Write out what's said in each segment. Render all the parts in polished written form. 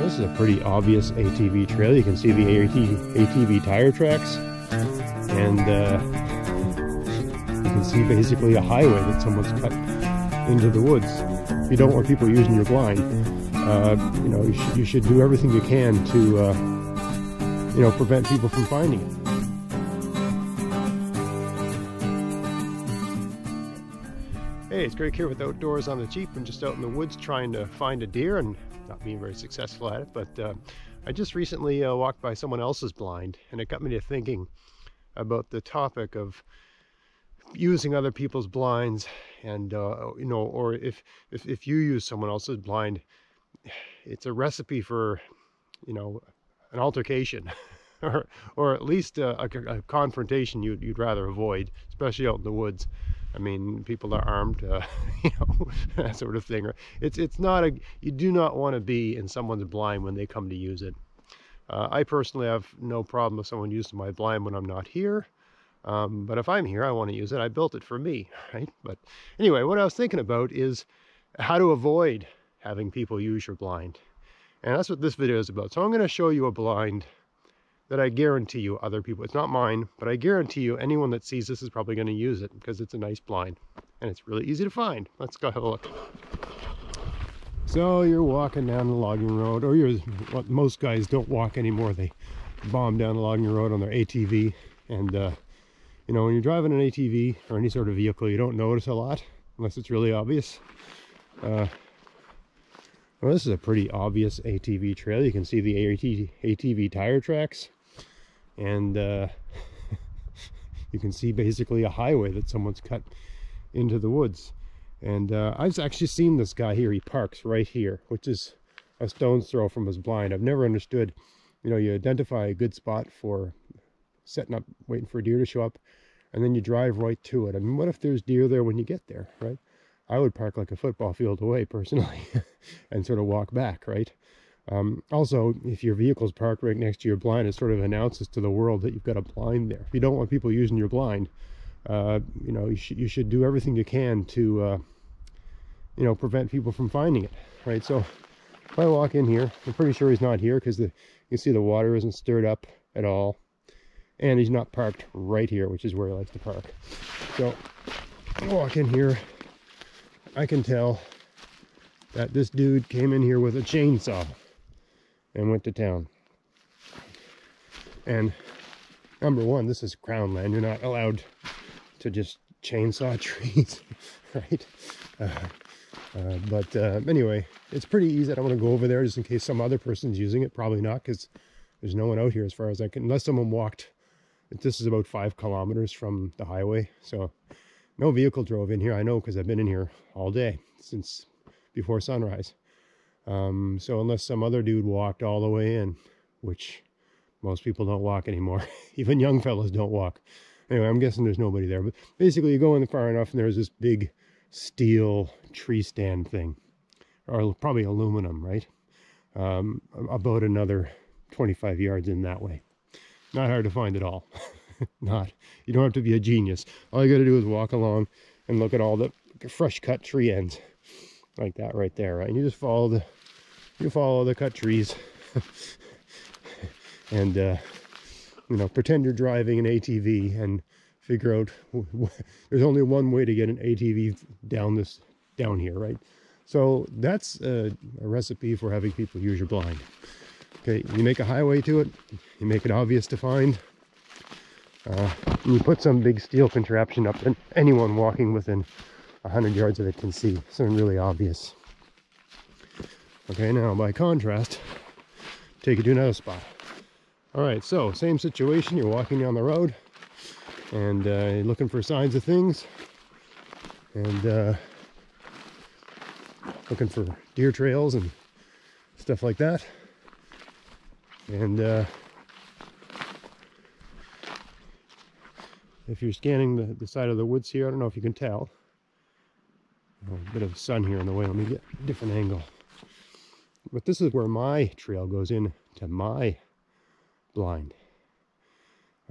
This is a pretty obvious ATV trail. You can see the ATV tire tracks, and you can see basically a highway that someone's cut into the woods. If you don't want people using your blind, you know, you should do everything you can to you know, prevent people from finding it. Hey, it's Greg here with Outdoors on the Jeep. I'm just out in the woods trying to find a deer and not being very successful at it, but I just recently walked by someone else's blind, and it got me to thinking about the topic of using other people's blinds, and you know, or if you use someone else's blind, it's a recipe for, you know, an altercation or at least a confrontation you'd rather avoid, especially out in the woods. I mean, people are armed, you know, that sort of thing. It's not a, you do not want to be in someone's blind when they come to use it. I personally have no problem with someone using my blind when I'm not here. But if I'm here, I want to use it. I built it for me, right? But anyway, what I was thinking about is how to avoid having people use your blind. And that's what this video is about. So I'm going to show you a blind that I guarantee you other people, it's not mine, but I guarantee you anyone that sees this is probably going to use it because it's a nice blind and it's really easy to find. Let's go have a look. So you're walking down the logging road, or what most guys don't walk anymore. They bomb down the logging road on their ATV, and you know, when you're driving an ATV or any sort of vehicle, you don't notice a lot unless it's really obvious. Well, this is a pretty obvious ATV trail. You can see the ATV tire tracks, and you can see basically a highway that someone's cut into the woods. And I've actually seen this guy here. He parks right here, which is a stone's throw from his blind. I've never understood, you know, you identify a good spot for setting up, waiting for a deer to show up, and then you drive right to it. I mean, what if there's deer there when you get there, right? I would park like a football field away personally and sort of walk back, right? Also, if your vehicle's parked right next to your blind, it sort of announces to the world that you've got a blind there. If you don't want people using your blind, you know, you should do everything you can to, you know, prevent people from finding it, right? So if I walk in here, I'm pretty sure he's not here because you can see the water isn't stirred up at all. And he's not parked right here, which is where he likes to park. So I walk in here, I can tell that this dude came in here with a chainsaw and went to town. And number one, this is crown land. You're not allowed to just chainsaw trees, right? But anyway, it's pretty easy. I don't want to go over there just in case some other person's using it. Probably not, because there's no one out here as far as I can, unless someone walked. This is about 5 kilometers from the highway, so no vehicle drove in here. I know because I've been in here all day since before sunrise. So unless some other dude walked all the way in, which most people don't walk anymore, even young fellas don't walk. Anyway, I'm guessing there's nobody there. But basically, you go in far enough, and there's this big steel tree stand thing, or probably aluminum, right? About another 25 yards in that way. Not hard to find at all. Not. You don't have to be a genius. All you got to do is walk along and look at all the fresh cut tree ends, like that right there, right? And you just follow the cut trees, and you know, pretend you're driving an ATV and figure out there's only one way to get an ATV down here, right? So that's a recipe for having people use your blind. Okay, you make a highway to it, you make it obvious to find, and you put some big steel contraption up that anyone walking within 100 yards of it can see. Something really obvious. Okay, now by contrast, take it to another spot. Alright, so same situation, you're walking down the road, and you're looking for signs of things, and looking for deer trails and stuff like that. And if you're scanning the side of the woods here, I don't know if you can tell. A bit of sun here in the way. Let me get a different angle. But this is where my trail goes in to my blind.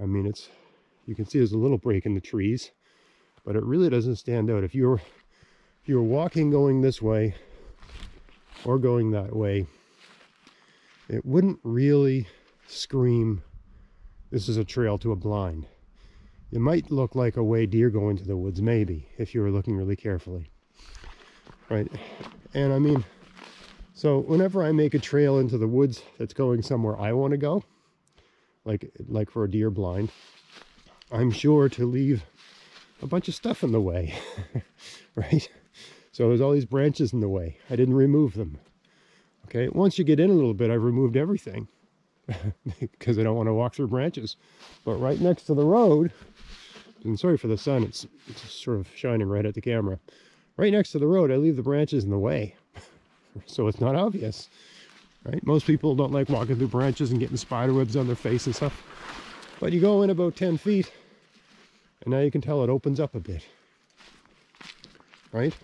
I mean, you can see there's a little break in the trees, but it really doesn't stand out. If you're walking going this way or going that way, it wouldn't really scream, this is a trail to a blind. It might look like a way deer go into the woods, maybe, if you were looking really carefully, right? And I mean, so whenever I make a trail into the woods that's going somewhere I want to go, like for a deer blind, I'm sure to leave a bunch of stuff in the way, right? So there's all these branches in the way. I didn't remove them. Okay, once you get in a little bit, I've removed everything because I don't want to walk through branches. But right next to the road, and sorry for the sun, it's sort of shining right at the camera. Right next to the road, I leave the branches in the way, so it's not obvious, right? Most people don't like walking through branches and getting spider webs on their face and stuff. But you go in about 10 feet, and now you can tell it opens up a bit, right?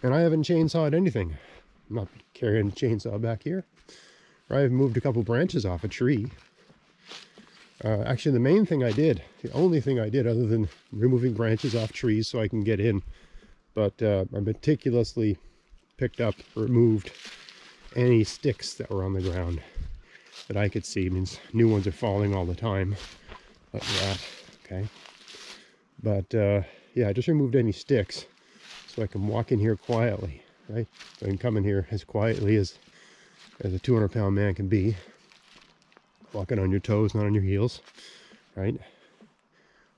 And I haven't chainsawed anything. I'm not carrying a chainsaw back here. I've moved a couple branches off a tree. Actually, the main thing I did, the only thing I did other than removing branches off trees so I can get in, but I meticulously picked up, removed any sticks that were on the ground that I could see. It means new ones are falling all the time, like that, okay? But yeah, I just removed any sticks so I can walk in here quietly, right? So I can come in here as quietly as a 200-pound man can be. Walking on your toes, not on your heels, right?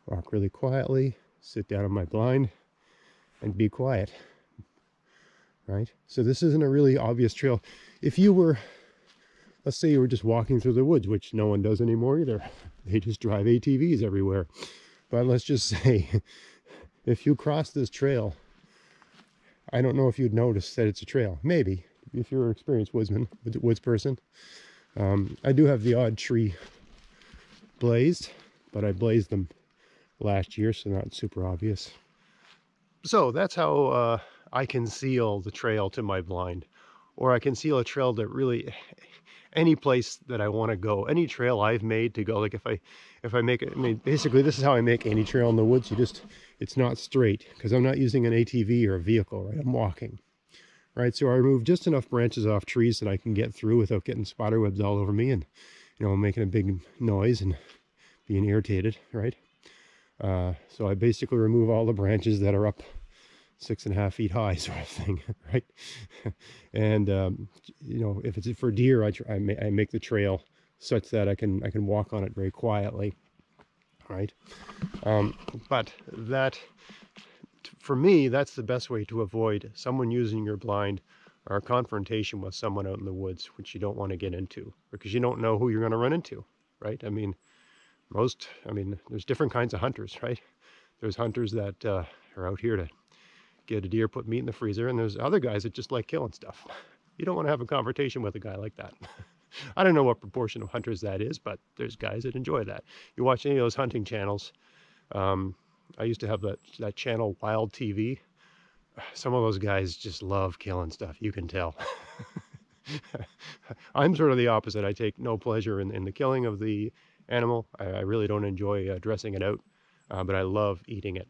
Walk really quietly, sit down on my blind, and be quiet, right? So this isn't a really obvious trail. If you were, let's say you were just walking through the woods, which no one does anymore either. They just drive ATVs everywhere. But let's just say, if you cross this trail, I don't know if you'd notice that it's a trail. Maybe, if you're an experienced woods person. I do have the odd tree blazed, but I blazed them last year, so not super obvious. So that's how I conceal the trail to my blind, or I conceal a trail that really, any place that I want to go, any trail I've made to go. Like if I make it, I mean, basically this is how I make any trail in the woods. It's not straight because I'm not using an ATV or a vehicle, right? I'm walking. Right, so I remove just enough branches off trees that I can get through without getting spider webs all over me and, you know, making a big noise and being irritated, right? So I basically remove all the branches that are up 6.5 feet high, sort of thing, right? And you know, if it's for deer, I make the trail such that I can walk on it very quietly, right? But that, for me, that's the best way to avoid someone using your blind or a confrontation with someone out in the woods, which you don't want to get into because you don't know who you're going to run into, right? I mean, there's different kinds of hunters, right? There's hunters that are out here to get a deer, put meat in the freezer, and there's other guys that just like killing stuff. You don't want to have a confrontation with a guy like that. I don't know what proportion of hunters that is, but there's guys that enjoy that. You watch any of those hunting channels, I used to have that channel, Wild TV. Some of those guys just love killing stuff. You can tell. I'm sort of the opposite. I take no pleasure in the killing of the animal. I really don't enjoy dressing it out, but I love eating it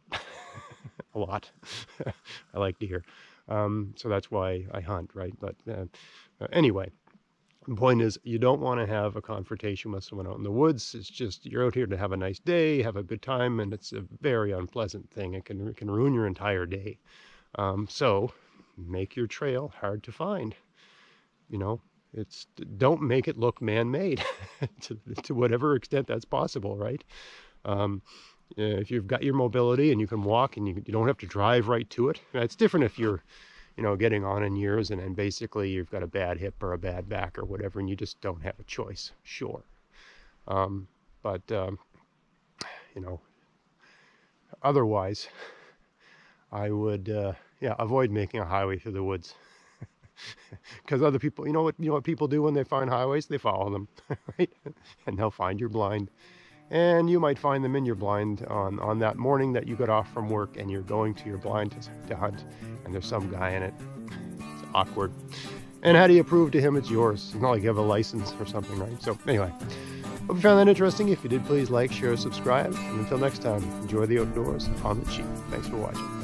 a lot. I like deer. So that's why I hunt, right? But anyway. The point is, you don't want to have a confrontation with someone out in the woods. It's just, you're out here to have a nice day, have a good time, and it's a very unpleasant thing. It can ruin your entire day. So make your trail hard to find. You know, don't make it look man-made to whatever extent that's possible, right? If you've got your mobility and you can walk and you don't have to drive right to it. It's different if you're, you know, getting on in years and basically you've got a bad hip or a bad back or whatever, and you just don't have a choice, sure. But you know, otherwise, I would, yeah, avoid making a highway through the woods. Because other people, you know what people do when they find highways? They follow them, right? And they'll find your blind. And you might find them in your blind on that morning that you got off from work and you're going to your blind to hunt, and there's some guy in it. It's awkward. And how do you prove to him it's yours? It's not like you have a license or something, right? So anyway, hope you found that interesting. If you did, please like, share, subscribe. And until next time, enjoy the outdoors on the cheap. Thanks for watching.